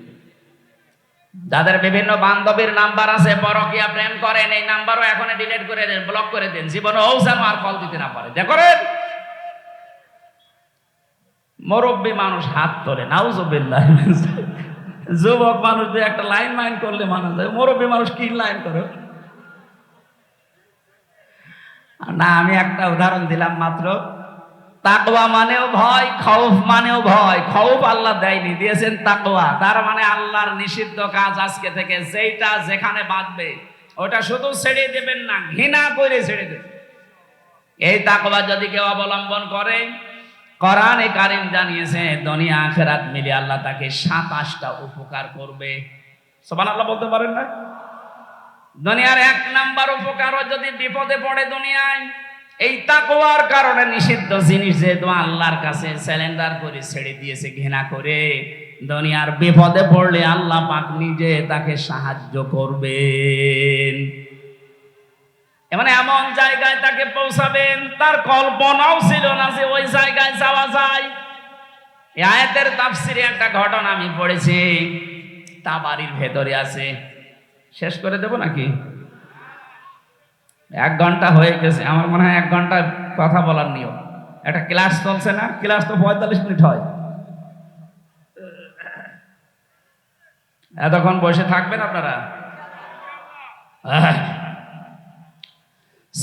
যাদের বিভিন্ন বান্ধবীর নাম্বার আছে, পরকীয়া প্রেম করেন, এই নাম্বারও এখন ডিলিট করে দেন, ব্লক করে দেন, জীবনে যেন আর কল দিতে না পারে। দেখেন মুরব্বী মানুষ হাত তোলে, নাউজুবিল্লাহ। যুবক মানুষ দিয়ে একটা লাইন মাইন করলে মানুষ যায়, মুরব্বী মানুষ কি লাইন করে না। আমি একটা উদাহরণ দিলাম মাত্র। তাকওয়া মানেও ভয়, খৌফ মানেও ভয়। খৌফ আল্লাহ দেয়নি, দিয়েছেন তাকওয়া। তার মানে আল্লাহর নিষিদ্ধ কাজ আজকে থেকে যেটা যেখানে বাঁধবে ওটা শুধু ছেড়ে দেবেন না, ঘৃণা করে ছেড়ে দেবেন। এই তাকওয়া যদি কেউ অবলম্বন করে, কোরআনে কারীম জানিয়েছে দুনিয়া আখিরাত মিলে আল্লাহ তাকে 27টা উপকার করবে। সুবহানাল্লাহ বলতে পারেন না? দুনিয়ার 1 নাম্বার উপকারও যদি বিপদে পড়ে দুনিয়ায়, এই তাকওয়ার কারণে নিষিদ্ধ জিনিস যেহেতু আল্লাহর কাছে স্যালেন্ডার করে ছেড়ে দিয়েছে ঘৃণা করে, দুনিয়ার বিপদে পড়লে আল্লাহ পাক নিজে তাকে সাহায্য করবেন। মানে এমন জায়গায় তাকে পৌঁছাবেন তার কল্পনাও ছিল না যে ওই জায়গায় যাওয়া যায়। এই আয়াতের তাফসিরে একটা ঘটনা আমি পড়েছি, তাবারির ভেতরে আছে। শেষ করে দেব নাকি? 1 ঘন্টা হয়ে গেছে, আমার মনে হয় 1 ঘন্টা কথা বলার নিয়ম। একটা ক্লাস চলছে না, ক্লাস তো 45 মিনিট হয়। এতক্ষণ বসে থাকবেন আপনারা?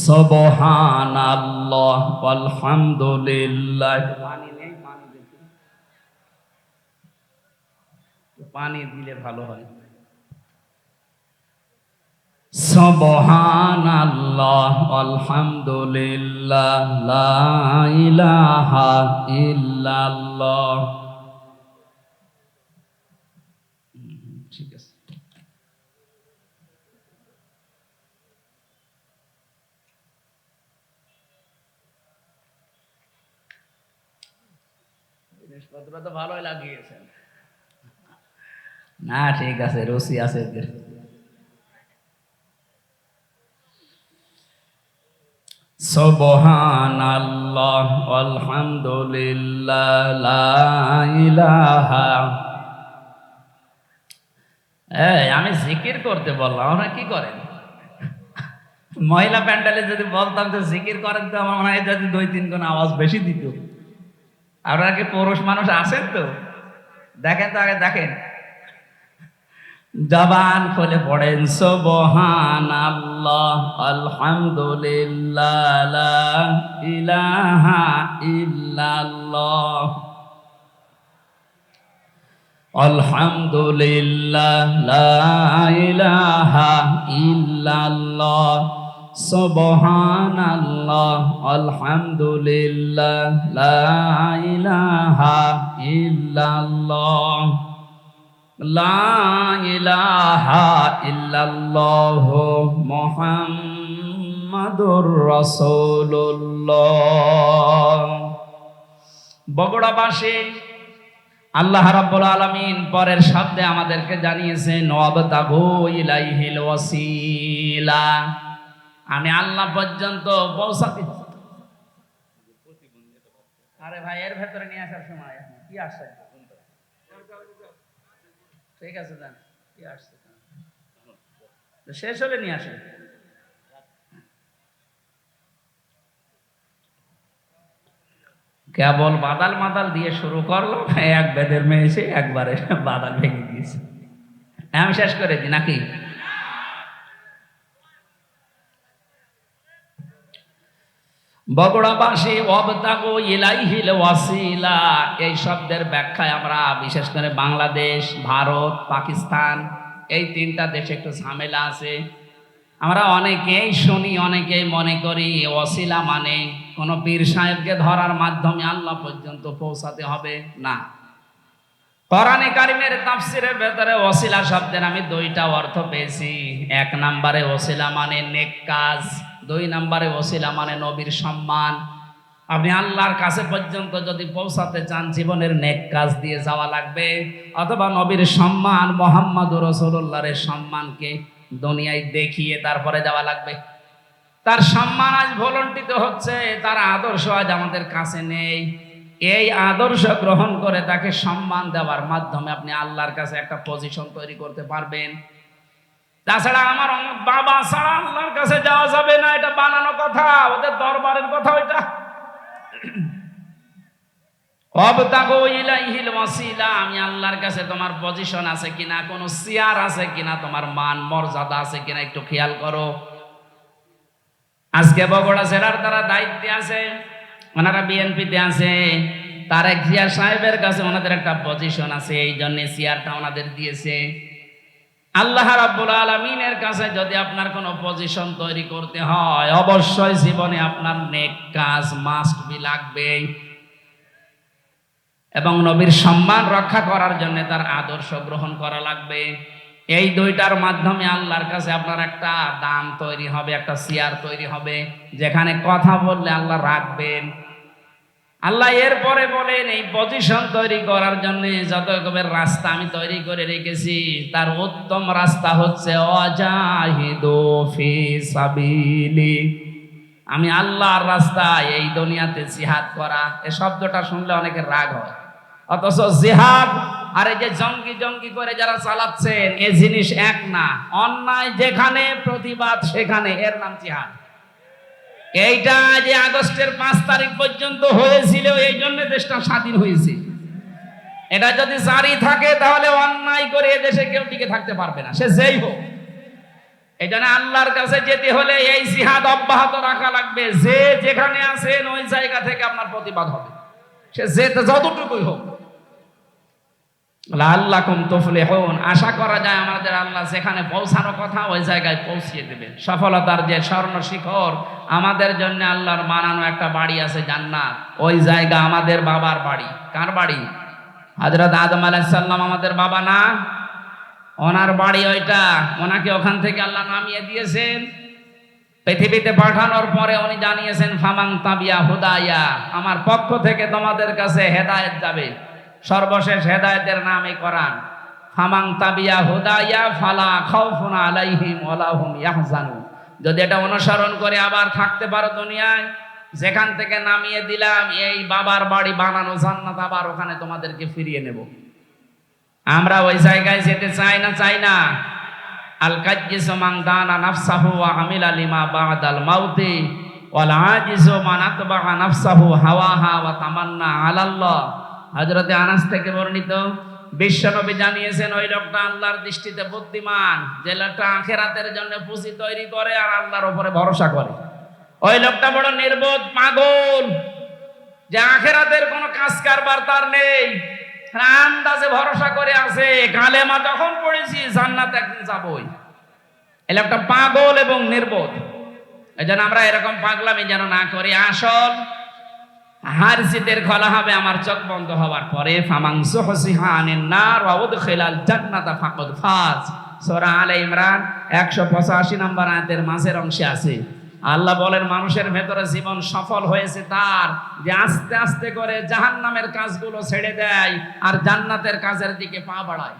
সুবহানাল্লাহ আলহামদুলিল্লাহ। পানি নেই, পানি দেখি, পানি দিলে ভালো হয়। সুবহানাল্লাহ আলহামদুলিল্লাহ লা ইলাহা ইল্লাল্লাহ। ঠিক আছে। জিনিসপত্র তো ভালোই লাগিয়েছেন না? ঠিক আছে, রুচি আছে। সুবহানাল্লাহ আলহামদুলিল্লাহ লা ইলাহা। আমি জিকির করতে বললাম, আপনারা কি করেন? মহিলা প্যান্ডেলে যদি বলতাম যে জিকির করেন, তো আমার মনে হয় যদি 2-3 গুণ আওয়াজ বেশি দিত। আপনারা কি পুরুষ মানুষ আছেন? তো দেখেন তো, আগে দেখেন, জবান খুলে পড়েন সুবহানাল্লাহ আলহামদুলিল্লাহ লা ইলাহা ইল্লাল্লাহ। আলহামদুলিল্লাহ লা ইলাহা ইল্লাল্লাহ। সুবহানাল্লাহ আলহামদুলিল্লাহ লা ইলাহা ইল্লাল্লাহ। লা ইলাহা ইল্লাল্লাহ মুহাম্মাদুর রাসূলুল্লাহ। বগুড়াবাসী আল্লাহ রাব্বুল আলামিন পরের শব্দে আমাদেরকে জানিয়েছেন ওয়াবতাগু ইলাইহিল ওয়াসিলা। আমি আল্লাহ পর্যন্ত পৌঁছাতে। আরে ভাই, এর ভেতরে নিয়ে আসার সময় কি আসছে? ঠিক আছে, দেন কি আসছে, শেষ হলে নিয়ে আসেন। কেবল বাদাল মাদাল দিয়ে শুরু করলো, এক বেদের মেয়ে এসে একবারে বাদাল ভেঙে দিয়েছে। আমি শেষ করে দিই নাকি? বগুড়াবাসী ওয়াবতাগু ইলাইহিল ওয়াসিলা, এই শব্দের ব্যাখ্যায় আমরা বিশেষ করে বাংলাদেশ, ভারত, পাকিস্তান, এই 3টা দেশে একটু ঝামেলা আছে। আমরা অনেকেই শুনি, অনেকেই মনে করি ওয়াসিলা মানে কোনো পীর সাহেবকে ধরার মাধ্যমে আল্লাহ পর্যন্ত পৌঁছাতে হবে। না, কোরআনে কারিমের তাফসিরের ভেতরে ওয়াসিলা শব্দের আমি 2টা অর্থ পেয়েছি। 1 নম্বরে ওয়াসিলা মানে নেক কাজ, 2 নম্বরে ওয়াসিলা মানে নবীর সম্মান। আপনি আল্লাহর কাছে পর্যন্ত যদি পৌঁছাতে চান, জীবনের নেক কাজ দিয়ে যাওয়া লাগবে, অথবা নবীর সম্মান, মুহাম্মদুর রাসূলুল্লাহর সম্মানকে দুনিয়ায় দেখিয়ে তারপরে যাওয়া লাগবে। তার সম্মান আজ ভুলণ্ঠিত হচ্ছে, তার আদর্শ আজ আমাদের কাছে নেই। এই আদর্শ গ্রহণ করে তাকে সম্মান দেওয়ার মাধ্যমে আপনি আল্লাহর কাছে একটা পজিশন তৈরি করতে পারবেন। তাছাড়া আমার অমুক বাবা ছাড়া আল্লাহর কাছে যাওয়া যাবে না, এটা বানানো কথা, ওদের দরবারের কথা ওইটা। ওয়াবতাগু ইলাইহিল ওয়াসিলা, আমি আল্লাহর কাছে তোমার পজিশন আছে কিনা, কোনো চেয়ার আছে কিনা, তোমার মান মর্যাদা আছে কিনা একটু খেয়াল করো। আজকে বগুড়া জেলার তারা দায়িত্বে আছে, ওনারা বিএনপিতে আছে, তারেক জিয়া সাহেবের কাছে ওনাদের একটা পজিশন আছে, এই জন্য চেয়ারটা ওনাদের দিয়েছে। আল্লাহ রাব্বুল আলামিনের কাছে যদি আপনার কোনো পজিশন তৈরি করতে হয়, অবশ্যই জীবনে আপনার নেক কাজ মাস্ট বি লাগবেই, এবং নবীর সম্মান রক্ষা করার জন্য তার আদর্শ গ্রহণ করা লাগবে। এই দুইটার মাধ্যমে আল্লাহর কাছে আপনার একটা দাম তৈরি হবে, একটা চেয়ার তৈরি হবে, যেখানে কথা বললে আল্লাহ রাখবেন। আল্লাহ এরপরে বলেন, এই পজিশন তৈরি করার জন্য যত রকমের রাস্তা আমি তৈরি করে রেখেছি, তার উত্তম রাস্তা হচ্ছে ওয়াজাহিদু ফি সাবিলি, আমি আল্লাহর রাস্তায় এই দুনিয়াতে জিহাদ করা। এই শব্দটা শুনলে অনেকের রাগ হয়, অথচ জিহাদ আর এই যে জঙ্গি জঙ্গি করে যারা চালাচ্ছেন, এই জিনিস এক না। অন্যায় যেখানে, প্রতিবাদ সেখানে, এর নাম জিহাদ। এইটা যে আগস্টের 5 তারিখ পর্যন্ত হয়েছিল, এই জন্য দেশটা স্বাধীন হয়েছে। এটা যদি জারি থাকে তাহলে অন্যায় করে এদেশে কেউ টিকে থাকতে পারবে না, সে যেই হোক। এই জন্য আল্লাহর কাছে যেতে হলে এই জিহাদ অব্যাহত রাখা লাগবে। যে যেখানে আছেন ওই জায়গা থেকে আপনার প্রতিবাদ হবে, সে যেতে যতটুকুই হোক। লাআল্লাকুম তুফলিহুন, আশা করা যায় আমাদের আল্লাহ যেখানে পৌঁছানোর কথা ওই জায়গায় পৌঁছিয়ে দেবেন। সফলতার যে স্বর্ণ শিখর, আমাদের জন্য আল্লাহর বানানো একটা বাড়ি আছে জান্নাত, ওই জায়গা আমাদের বাবার বাড়ি। কার বাড়ি? হযরত আদম আলাইহিস সালাম আমাদের বাবা না? ওনার বাড়ি ওইটা। ওনাকে ওখান থেকে আল্লাহ নামিয়ে দিয়েছেন। পৃথিবীতে পাঠানোর পরে উনি জানিয়েছেন, ফামান তাবিয়া হুদায়া, আমার পক্ষ থেকে তোমাদের কাছে হেদায়েত যাবে। সর্বশেষ হেদায়েতের নাম এই কোরআন। ফামান তাবিয়া হুদায়া ফালা খাউফুন আলাইহিম ওয়ালা হুম ইয়াহজানুন। যদি এটা অনুসরণ করে আবার থাকতে পারো দুনিয়ায়, যেখান থেকে নামিয়ে দিলাম এই বাবার বাড়ি বানানো জান্নাত, আবার ওখানে তোমাদেরকে ফিরিয়ে নেব। আমরা ওই জায়গায় যেতে চাই না, চাই না? আল কাজ্জিসু মান দানা নাফসাহু ওয়া আমিলা লিমা বাদাল মাউতি ওয়াল আজিজু মান আতবা'a নাফসাহু হাওয়াহা ওয়া তামান্না আলাল্লাহ। হযরতে আনাস থেকে বর্ণিত, বিশ্বনবী জানিয়েছেন, ওই লোকটা আল্লাহর দৃষ্টিতে বুদ্ধিমান, যে লোকটা আখিরাতের জন্য পুঁজি তৈরি করে আর আল্লাহর উপরে ভরসা করে। ওই লোকটা বড় নির্বোধ, পাগল, যে আখিরাতের কোনো কাজ কারবার তার নেই, আন্দাজে ভরসা করে আছে, কালেমা যখন পড়েছি জান্নাতে একদিন যাবই। এই লোকটা পাগল এবং নির্বোধ। এজন্য আমরা এরকম পাগলামি যেন না করি। আসল হার জিতের খোলা হবে আমার চোখ বন্ধ হওয়ার পরে। ফামান যুহজিহা আনিন নার ওয়া উদখিলাল জান্নাতা ফাকাদ ফাজ। সূরা আলে ইমরান 185 নম্বর আয়াতের মাঝের অংশে আছে। আল্লাহ বলেন, মানুষের ভেতরে জীবন সফল হয়েছে তার, যে আস্তে আস্তে করে জাহান্নামের কাজগুলো ছেড়ে দেয় আর জান্নাতের কাজের দিকে পা বাড়ায়।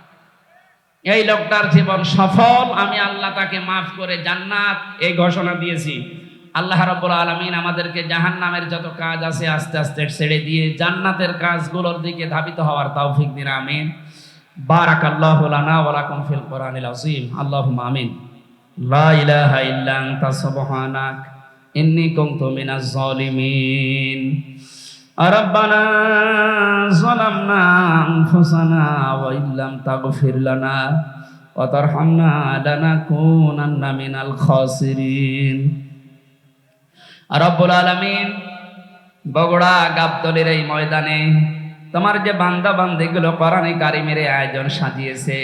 এই লোকটার জীবন সফল, আমি আল্লাহ তাকে মাফ করে জান্নাত এই ঘোষণা দিয়েছি। আল্লাহ রাব্বুল আলামিন আমাদেরকে জাহান্নামের যত কাজ আছে আস্তে আস্তে ছেড়ে দিয়ে জান্নাতের কাজগুলোর দিকে ধাবিত হওয়ার তৌফিক দিন। আমিন। বারাকাল্লাহু লানা ওয়া লাকুম ফিল কোরআনিল আযীম। আল্লাহুম্মা আমিন। লা ইলাহা ইল্লা আনতা সুবহানাক ইন্নী কুনতু মিনাজ জালিমিন। রাব্বানা যালামনা আনফুসানা ওয়া ইল্লাম তাগফির লানা ওয়া তারহামনা লানাকুনান্না মিনাল খাসিরিন। রব্বুল আলামিন, বগুড়া গাবতলীর এই ময়দানে তোমার যে বান্দা বান্দিগুলো কোরআনে কারিমের আয়োজন সাজিয়েছে,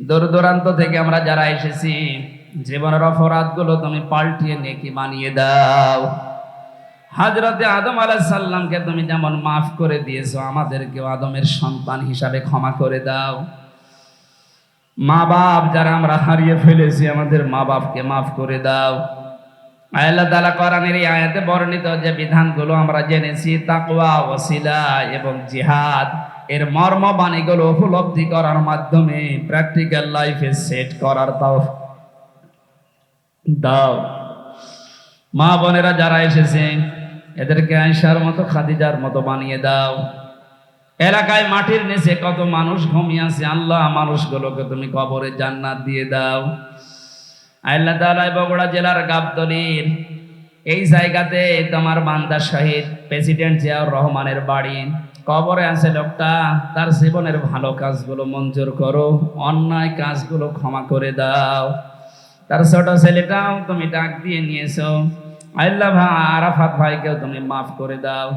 দূর দূরান্ত থেকে আমরা যারা এসেছি, জীবনের অপরাধগুলো তুমি পাল্টিয়ে নেকি বানিয়ে দাও। হযরতে আদম আলাইহিস সালামকে তুমি যেমন মাফ করে দিয়েছো, আমাদেরকেও আদমের সন্তান হিসাবে ক্ষমা করে দাও। মা বাপ যারা আমরা হারিয়ে ফেলেছি, আমাদের মা বাপকে মাফ করে দাও। আল্লাহ তাআলা কোরআনের এই আয়াতে বর্ণিত যে বিধানগুলো আমরা জেনেছি, তাকওয়া, ওয়াসিলা এবং জিহাদ, এর মর্ম বাণীগুলো উপলব্ধি করার মাধ্যমে প্র্যাকটিক্যাল লাইফে সেট করার দাও। মা বোনেরা যারা এসেছে এদেরকে আয়েশার মতো, খাদিজার মতো বানিয়ে দাও। এলাকায় মাটির নিচে কত মানুষ ঘুমিয়ে আছে, আল্লাহ মানুষগুলোকে তুমি কবরে জান্নাত দিয়ে দাও। আল্লাহ তাআলা বগুড়া জেলার গাবতলীর এই জায়গাতে তোমার বান্দা শহীদ প্রেসিডেন্ট জিয়াউর রহমানের বাড়ি, কবরে আছে লোকটা, তার জীবনের ভালো কাজগুলো মঞ্জুর করো, অন্যায় কাজগুলো ক্ষমা করে দাও। তার ছোট ছেলেটাও তুমি ডাক দিয়ে নিয়েছো, আল্লাহ ভাই আরাফাত ভাইকেও তুমি মাফ করে দাও।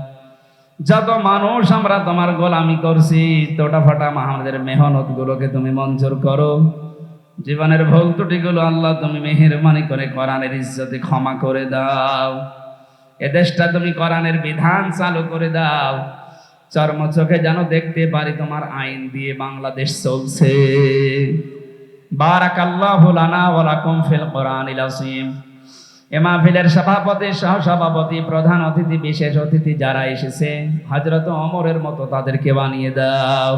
যত মানুষ আমরা তোমার গোলামি করছি, তোটা ফাটা আমাদের মেহনত গুলোকে তুমি মঞ্জুর করো। জীবনের ভুল ত্রুটিগুলো আল্লাহ তুমি মেহেরবানি করে কোরআনের ইজ্জতে ক্ষমা করে দাও। এ দেশটা তুমি কোরআনের বিধান চালু করে দাও, চর্ম চোখে যেন দেখতে পারি তোমার আইন দিয়ে বাংলাদেশ চলছে। বারাকাল্লাহু লানা ওয়া লাকুম ফিল কোরআনিল আযীম। এ মাহফিলের সভাপতি, সহসভাপতি, প্রধান অতিথি, বিশেষ অতিথি যারা এসেছে, হযরত ওমরের মতো তাদেরকে বানিয়ে দাও।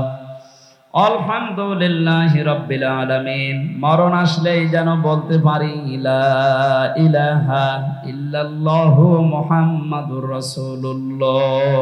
আলহামদুলিল্লাহি রাব্বিল আলামিন। মরণ আসলেই যেন বলতে পারি লা ইলাহা ইল্লাল্লাহু মুহাম্মাদুর রাসূলুল্লাহ।